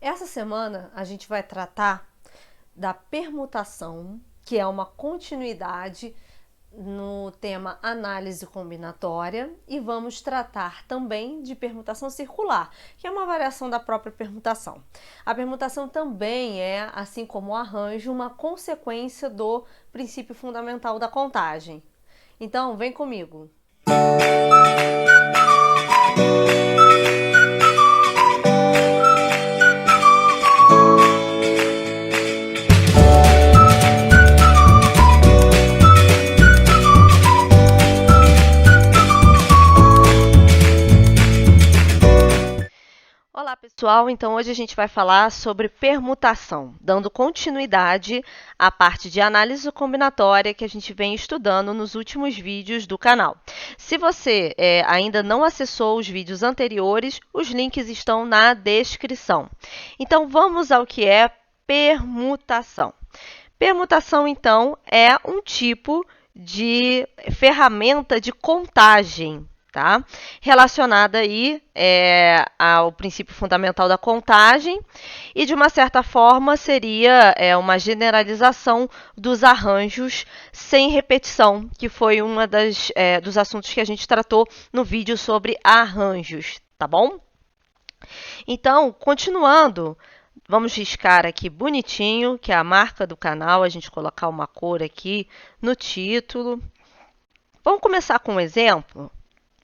Essa semana a gente vai tratar da permutação, que é uma continuidade no tema análise combinatória, e vamos tratar também de permutação circular, que é uma variação da própria permutação. A permutação também é, assim como o arranjo, uma consequência do princípio fundamental da contagem. Então, vem comigo! Olá pessoal, então hoje a gente vai falar sobre permutação, dando continuidade à parte de análise combinatória que a gente vem estudando nos últimos vídeos do canal. Se você ainda não acessou os vídeos anteriores, os links estão na descrição. Então vamos ao que é permutação. Permutação, então, é um tipo de ferramenta de contagem, tá? Relacionada aí ao princípio fundamental da contagem e, de uma certa forma, seria uma generalização dos arranjos sem repetição, que foi um dos assuntos que a gente tratou no vídeo sobre arranjos, tá bom? Então, continuando, vamos riscar aqui bonitinho, que é a marca do canal, a gente colocar uma cor aqui no título. Vamos começar com um exemplo,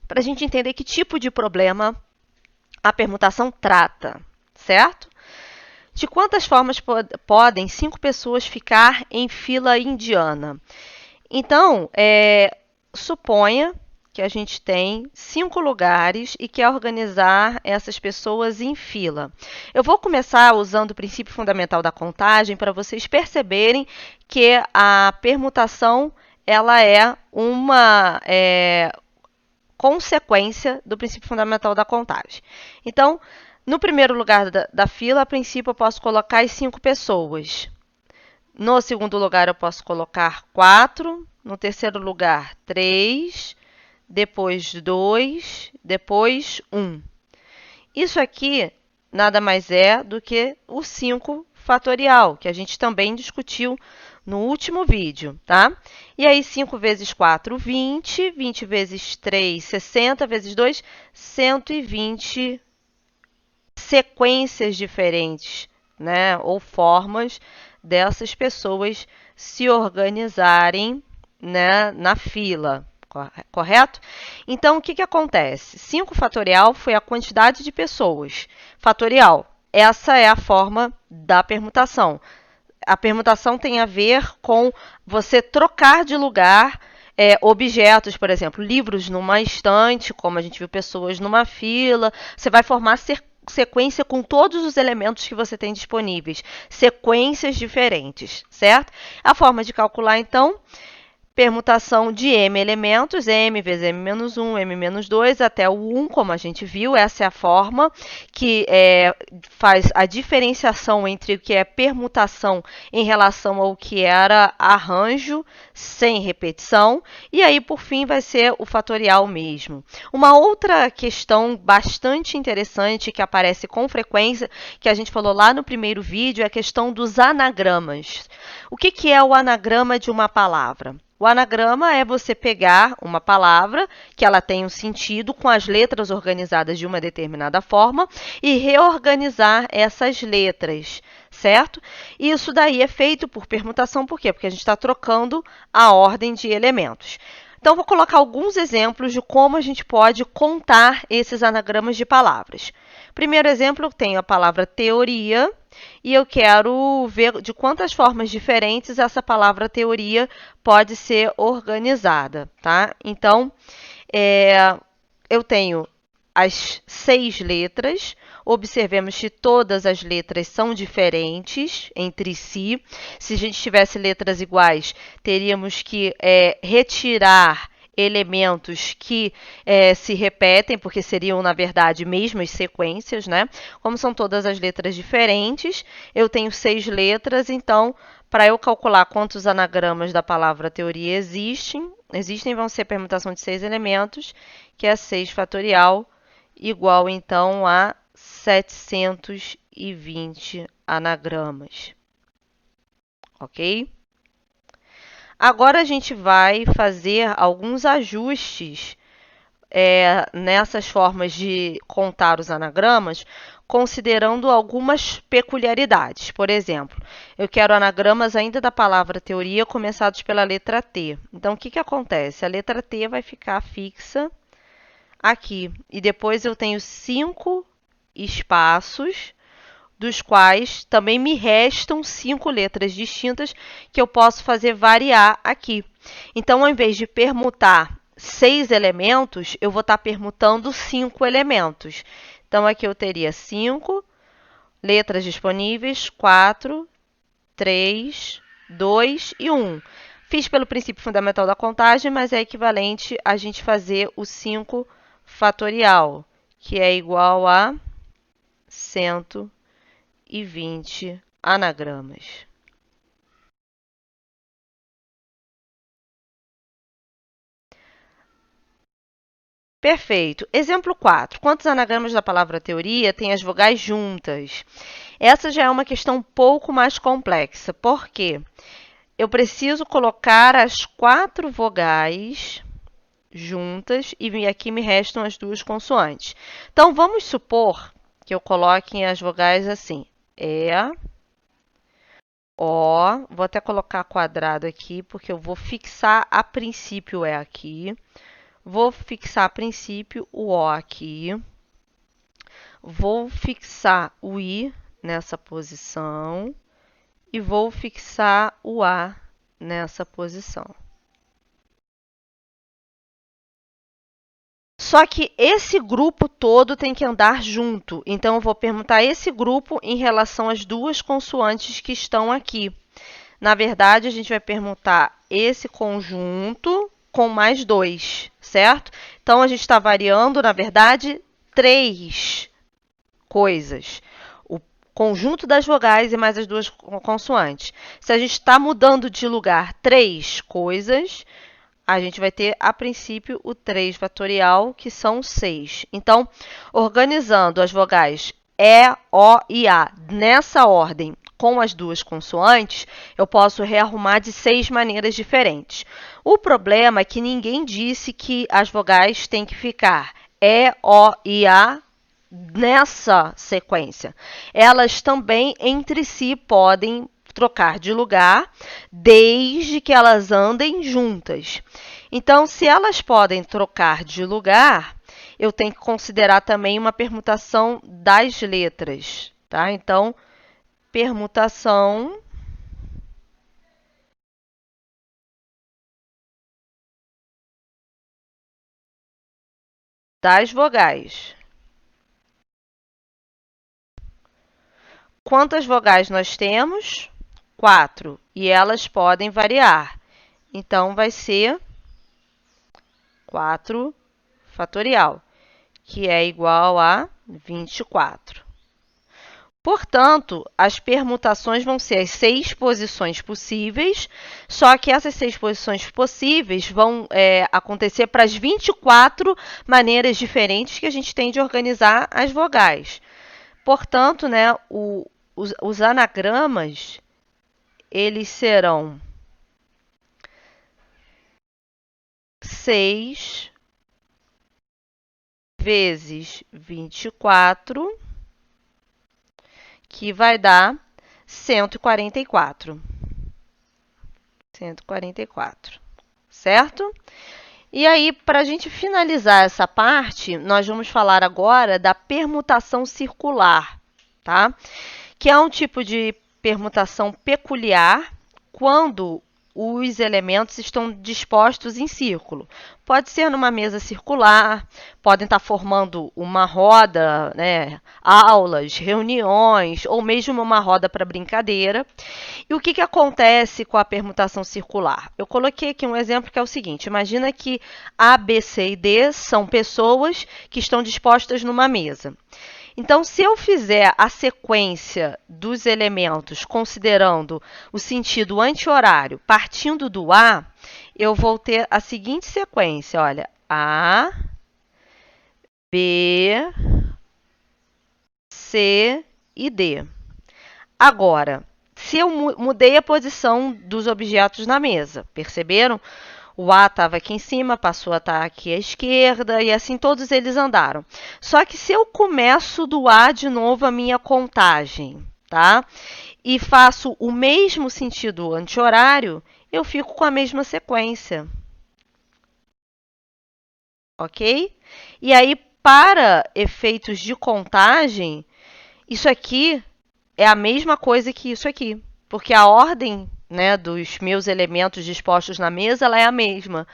para a gente entender que tipo de problema a permutação trata, certo? De quantas formas podem 5 pessoas ficar em fila indiana? Então, suponha que a gente tem 5 lugares e quer organizar essas pessoas em fila. Eu vou começar usando o princípio fundamental da contagem para vocês perceberem que a permutação ela é uma consequência do princípio fundamental da contagem. Então, no primeiro lugar da fila, a princípio, eu posso colocar as 5 pessoas. No segundo lugar, eu posso colocar 4. No terceiro lugar, 3. Depois 2. Depois 1. Isso aqui nada mais é do que o 5 fatorial, que a gente também discutiu no último vídeo, tá? E aí, 5 vezes 4, 20. 20 vezes 3, 60. Vezes 2, 120 sequências diferentes, né? Ou formas dessas pessoas se organizarem, né, na fila, correto? Então, o que acontece? 5 fatorial foi a quantidade de pessoas. Fatorial, essa é a forma da permutação. A permutação tem a ver com você trocar de lugar objetos, por exemplo, livros numa estante, como a gente viu pessoas numa fila. Você vai formar sequência com todos os elementos que você tem disponíveis, sequências diferentes, certo? A forma de calcular, então, permutação de m elementos, m vezes m menos 1, m menos 2, até o 1, como a gente viu. Essa é a forma que faz a diferenciação entre o que é permutação em relação ao que era arranjo sem repetição. E aí, por fim, vai ser o fatorial mesmo. Uma outra questão bastante interessante que aparece com frequência, que a gente falou lá no primeiro vídeo, é a questão dos anagramas. O que é o anagrama de uma palavra? O anagrama é você pegar uma palavra que ela tem um sentido com as letras organizadas de uma determinada forma e reorganizar essas letras, certo? Isso daí é feito por permutação, por quê? Porque a gente está trocando a ordem de elementos. Então, vou colocar alguns exemplos de como a gente pode contar esses anagramas de palavras. Primeiro exemplo, eu tenho a palavra teoria e eu quero ver de quantas formas diferentes essa palavra teoria pode ser organizada, tá? Então, eu tenho as 6 letras. Observemos que todas as letras são diferentes entre si. Se a gente tivesse letras iguais, teríamos que retirar elementos que se repetem, porque seriam, na verdade, mesmas sequências, né? Como são todas as letras diferentes, eu tenho 6 letras, então, para eu calcular quantos anagramas da palavra teoria existem, vão ser a permutação de 6 elementos, que é 6 fatorial, igual, então, a 720 anagramas. Ok? Agora a gente vai fazer alguns ajustes nessas formas de contar os anagramas, considerando algumas peculiaridades. Por exemplo, eu quero anagramas ainda da palavra teoria começados pela letra T. Então, o que acontece? A letra T vai ficar fixa aqui. E depois eu tenho 5 espaços, dos quais também me restam 5 letras distintas que eu posso fazer variar aqui. Então, ao invés de permutar 6 elementos, eu vou estar permutando 5 elementos. Então, aqui eu teria 5 letras disponíveis, 4, 3, 2 e 1. Fiz pelo princípio fundamental da contagem, mas é equivalente a gente fazer o 5 fatorial, que é igual a 120 anagramas. Perfeito. Exemplo 4. Quantos anagramas da palavra teoria têm as vogais juntas? Essa já é uma questão um pouco mais complexa. Por quê? Eu preciso colocar as 4 vogais juntas e aqui me restam as 2 consoantes. Então, vamos supor que eu coloque as vogais assim. E, O, vou até colocar quadrado aqui, porque eu vou fixar a princípio E aqui. Vou fixar a princípio o O aqui. Vou fixar o I nessa posição. E vou fixar o A nessa posição. Só que esse grupo todo tem que andar junto. Então, eu vou permutar esse grupo em relação às 2 consoantes que estão aqui. Na verdade, a gente vai permutar esse conjunto com mais 2, certo? Então, a gente está variando, na verdade, 3 coisas. O conjunto das vogais e mais as 2 consoantes. Se a gente está mudando de lugar 3 coisas, a gente vai ter, a princípio, o 3 fatorial, que são 6. Então, organizando as vogais E, O e A nessa ordem com as 2 consoantes, eu posso rearrumar de 6 maneiras diferentes. O problema é que ninguém disse que as vogais têm que ficar E, O e A nessa sequência. Elas também, entre si, podem trocar de lugar, desde que elas andem juntas. Então, se elas podem trocar de lugar, eu tenho que considerar também uma permutação das letras, tá? Então, permutação das vogais. Quantas vogais nós temos? 4. E elas podem variar. Então, vai ser 4 fatorial, que é igual a 24. Portanto, as permutações vão ser as 6 posições possíveis, só que essas 6 posições possíveis vão acontecer para as 24 maneiras diferentes que a gente tem de organizar as vogais. Portanto, né, os anagramas, eles serão 6 vezes 24, que vai dar 144. 144, certo? E aí, para a gente finalizar essa parte, nós vamos falar agora da permutação circular, tá? Que é um tipo de permutação peculiar quando os elementos estão dispostos em círculo. Pode ser numa mesa circular, podem estar formando uma roda, né, aulas, reuniões, ou mesmo uma roda para brincadeira. E o que acontece com a permutação circular? Eu coloquei aqui um exemplo que é o seguinte: imagina que A, B, C e D são pessoas que estão dispostas numa mesa. Então, se eu fizer a sequência dos elementos considerando o sentido anti-horário partindo do A, eu vou ter a seguinte sequência, olha, A, B, C e D. Agora, se eu mudei a posição dos objetos na mesa, perceberam? O A estava aqui em cima, passou a estar aqui à esquerda e assim todos eles andaram. Só que se eu começo do A de novo a minha contagem, tá? E faço o mesmo sentido anti-horário, eu fico com a mesma sequência. Ok? E aí, para efeitos de contagem, isso aqui é a mesma coisa que isso aqui, porque a ordem, né, dos meus elementos dispostos na mesa ela é a mesma.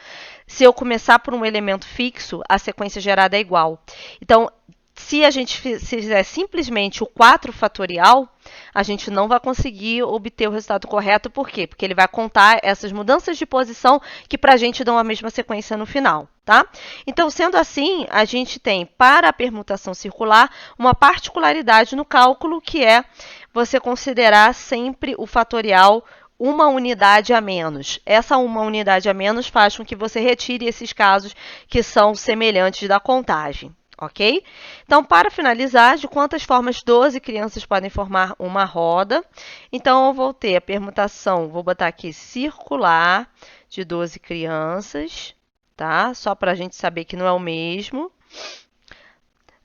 Se eu começar por um elemento fixo, a sequência gerada é igual. Então, se a gente fizer simplesmente o 4 fatorial, a gente não vai conseguir obter o resultado correto. Por quê? Porque ele vai contar essas mudanças de posição que para a gente dão a mesma sequência no final, tá? Então, sendo assim, a gente tem, para a permutação circular, uma particularidade no cálculo, que é você considerar sempre o fatorial uma unidade a menos. Essa uma unidade a menos faz com que você retire esses casos que são semelhantes da contagem. Ok? Então, para finalizar, de quantas formas 12 crianças podem formar uma roda? Então, eu vou ter a permutação, vou botar aqui circular, de 12 crianças, tá? Só para a gente saber que não é o mesmo.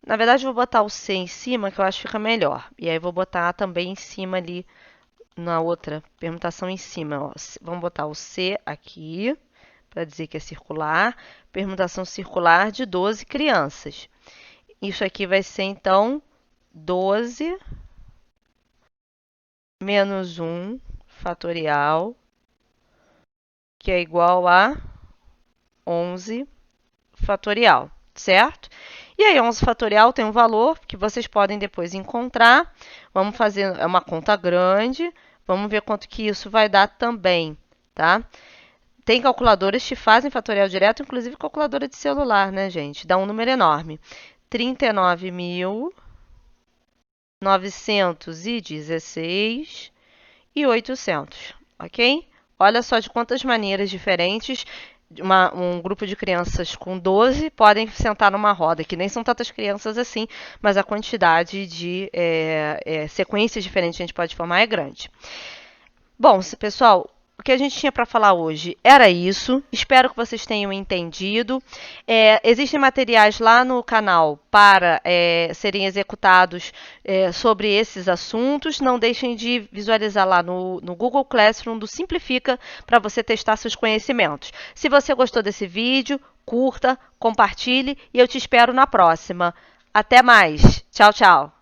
Na verdade, eu vou botar o C em cima, que eu acho que fica melhor. E aí, vou botar também em cima ali, na outra permutação em cima. Ó. Vamos botar o C aqui, para dizer que é circular. Permutação circular de 12 crianças. Isso aqui vai ser, então, 12 menos 1 fatorial, que é igual a 11 fatorial, certo? E aí, 11 fatorial tem um valor que vocês podem depois encontrar. Vamos fazer uma conta grande. Vamos ver quanto que isso vai dar também, tá? Tem calculadoras que fazem fatorial direto, inclusive calculadora de celular, né, gente? Dá um número enorme. 39.916 e 800, ok? Olha só de quantas maneiras diferentes um grupo de crianças com 12 podem sentar numa roda, que nem são tantas crianças assim, mas a quantidade de sequências diferentes que a gente pode formar é grande. Bom, pessoal, o que a gente tinha para falar hoje era isso. Espero que vocês tenham entendido. Existem materiais lá no canal para serem executados sobre esses assuntos. Não deixem de visualizar lá no Google Classroom do Simplifica para você testar seus conhecimentos. Se você gostou desse vídeo, curta, compartilhe e eu te espero na próxima. Até mais. Tchau, tchau.